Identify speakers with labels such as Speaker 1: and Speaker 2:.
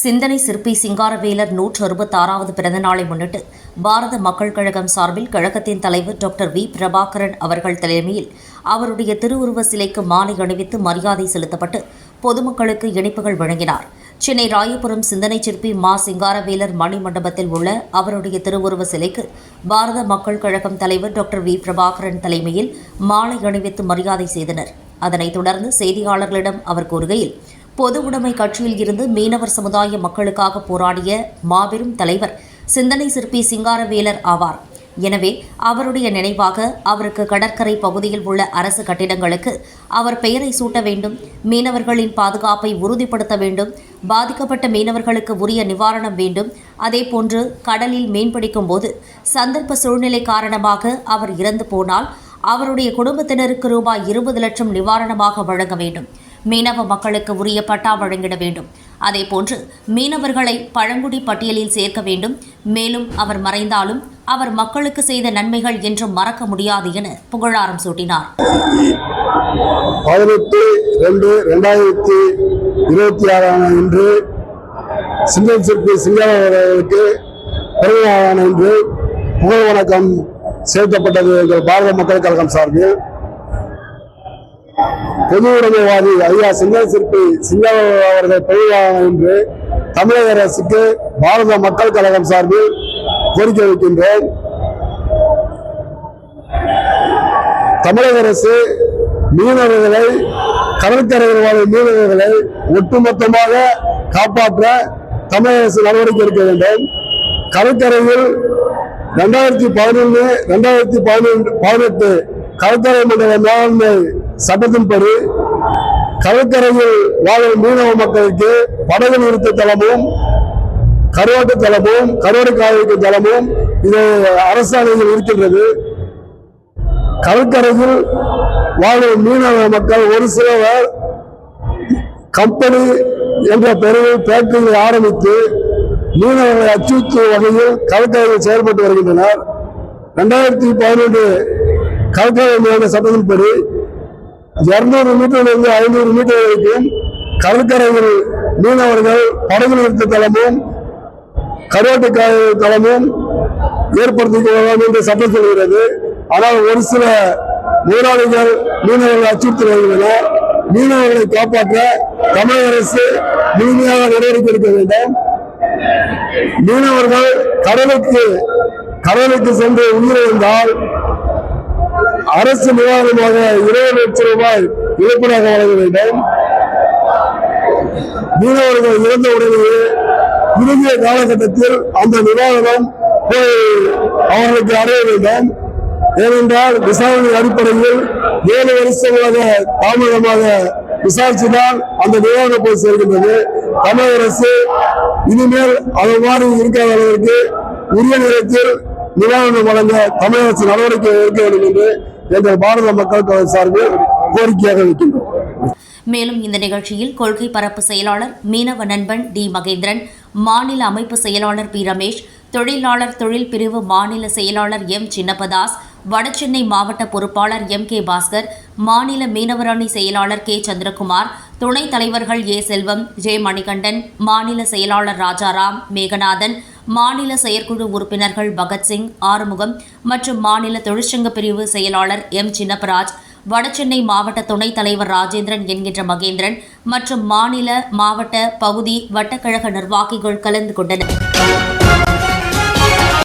Speaker 1: சிந்தனை சிற்பி சிங்காரவேலர் 166வது பிறந்தநாளை முன்னிட்டு பாரத மக்கள் கழகம் சார்பில் கழகத்தின் தலைவர் டாக்டர் வி பிரபாகரன் அவர்கள் தலைமையில் அவருடைய திருவுருவ சிலைக்கு மாலை அணிவித்து மரியாதை செலுத்தப்பட்டு பொதுமக்களுக்கு இனிப்புகள் வழங்கினார். சென்னை ராயபுரம் சிந்தனை சிற்பி மா சிங்காரவேலர் மணி மண்டபத்தில் உள்ள அவருடைய திருவுருவ சிலைக்கு பாரத மக்கள் கழகம் தலைவர் டாக்டர் வி பிரபாகரன் தலைமையில் மாலை அணிவித்து மரியாதை செய்தனர். அதனைத் தொடர்ந்து செய்தியாளர்களிடம் அவர் கூறுகையில், பொது உடைமை கட்சியில் இருந்து மீனவர் சமுதாய மக்களுக்காக போராடிய மாபெரும் தலைவர் சிந்தனை சிற்பி சிங்காரவேலர் ஆவார். எனவே அவருடைய நினைவாக அவருக்கு கடற்கரை பகுதியில் உள்ள அரசு கட்டிடங்களுக்கு அவர் பெயரை சூட்ட வேண்டும். மீனவர்களின் பாதுகாப்பை உறுதிப்படுத்த வேண்டும். பாதிக்கப்பட்ட மீனவர்களுக்கு உரிய நிவாரணம் வேண்டும். அதேபோன்று கடலில் மீன்பிடிக்கும் போது சந்தர்ப்ப சூழ்நிலை காரணமாக அவர் இறந்து போனால் அவருடைய குடும்பத்தினருக்கு ரூபாய் 20 லட்சம் நிவாரணமாக வழங்க வேண்டும். மீனவ மக்களுக்கு உரிய பட்டா வழங்கிட வேண்டும். அதேபோன்று மீனவர்களை பழங்குடி பட்டியலில் சேர்க்க வேண்டும். மேலும் அவர் மறைந்தாலும் அவர் மக்களுக்கு செய்த நன்மைகள் என்றும் மறக்க முடியாது என புகழாரம் சூட்டினார்.
Speaker 2: 18/2/2026 இன்று சிந்தனை சிற்பி சிங்காரவேலருக்கு பிறந்தநாளான இன்று புகழ் வணக்கம் செலுத்தப்பட்டது. எங்கள் பாரத மக்கள் கழகம் சார்பில் பொது உடைமைவாதி ஐயா சிந்தனை சிற்பி சிங்காரவேலர் அவர்கள் பிறந்தநாளான இன்று தமிழக அரசுக்கு பாரத மக்கள் கழகம் சார்பில் கோரிக்கை வைக்கின்றோம். தமிழக அரசு மீனவர்களை, கடற்கரையில் வாழும் மீனவர்களை ஒட்டுமொத்தமாக காப்பாற்ற தமிழக அரசு நடவடிக்கை எடுக்க வேண்டும். கடற்கரையில் 2011-2018 கடற்கரை மண்டல மேலாண்மை சட்டத்தின்படி கடற்கரையில் வாழும் மீனவ மக்களுக்கு படகு நிறுத்த தளமும், கருவாட்டு தளமும், கருவாடு காய்க்கும் தளமும் இது அரசாணையில் இருக்கின்றது. கடற்கரையில் வாழும் மீனவ மக்கள் ஒரு சிலர் கம்பெனி என்ற பெயரில் ஃபேக்டரியை ஆரம்பித்து மீனவர்களை அச்சுறுத்தும் வகையில் கடற்கரையில் செயல்பட்டு வருகின்றனர். 2012 கடற்கரை மேலாண்மை சட்டத்தின்படி 200 மீட்டரிலிருந்து 500 மீட்டர் வரைக்கும் கடற்கரையில் மீனவர்கள் படகு நிறுத்த தளமும் கருவாட்டு காய் தளமும் ஏற்படுத்திக் கொள்ளலாம் என்று சட்டம் சொல்கிறது. ஆனால் ஒரு சில முதலாளிகள் மீனவர்களை அச்சுறுத்தி வருகின்றனர். மீனவர்களை காப்பாற்ற தமிழக அரசு முழுமையாக நடவடிக்கை எடுக்க வேண்டும். மீனவர்கள் கடலுக்கு சென்று உயிரிழந்தால் அரசு நிவாரணமாக 20 லட்சம் ரூபாய் இழப்பீடாக வழங்க வேண்டும். மீனவர்கள் இறந்த உடனேயே குறுகிய காலகட்டத்தில் அந்த நிவாரணம் போய் அவர்களுக்கு அடைய வேண்டும். ஏனென்றால் விசாரணை அடிப்படையில் 7 வருஷங்களாக தாமதமாக விசாரிச்சுதான் அந்த நிவாரணம் போய் சேர்கின்றது. தமிழக அரசு இனிமேல் அது மாதிரி இருக்காத அளவிற்கு உரிய நேரத்தில் நிவாரணம் வழங்க தமிழக அரசு நடவடிக்கை எடுக்க வேண்டும் என்று எங்கள் பாரத மக்கள் கழகம் சார்பில் கோரிக்கையாக வைக்கின்றோம்.
Speaker 1: மேலும் இந்த நிகழ்ச்சியில் கொள்கை பரப்பு செயலாளர் மீனவ நண்பன் டி மகேந்திரன், மாநில அமைப்பு செயலாளர் பி ரமேஷ், தொழிலாளர் தொழில் பிரிவு மாநில செயலாளர் எம் சின்னப்பதாஸ், வடசென்னை மாவட்ட பொறுப்பாளர் எம் கே பாஸ்கர், மாநில மீனவர் அணி செயலாளர் கே சந்திரகுமார், துணைத் தலைவர்கள் ஏ செல்வம், ஜே மணிகண்டன், மாநில செயலாளர் ராஜாராம், மேகநாதன், மாநில செயற்குழு உறுப்பினர்கள் பகத்சிங், ஆறுமுகம் மற்றும் மாநில தொழிற்சங்க பிரிவு செயலாளர் எம் சின்னப்பராஜ், வடசென்னை மாவட்ட துணைத் தலைவர் ராஜேந்திரன் என்கின்ற மகேந்திரன் மற்றும் மாநில, மாவட்ட, பகுதி, வட்டக்கழக நிர்வாகிகள் கலந்து கொண்டனர்.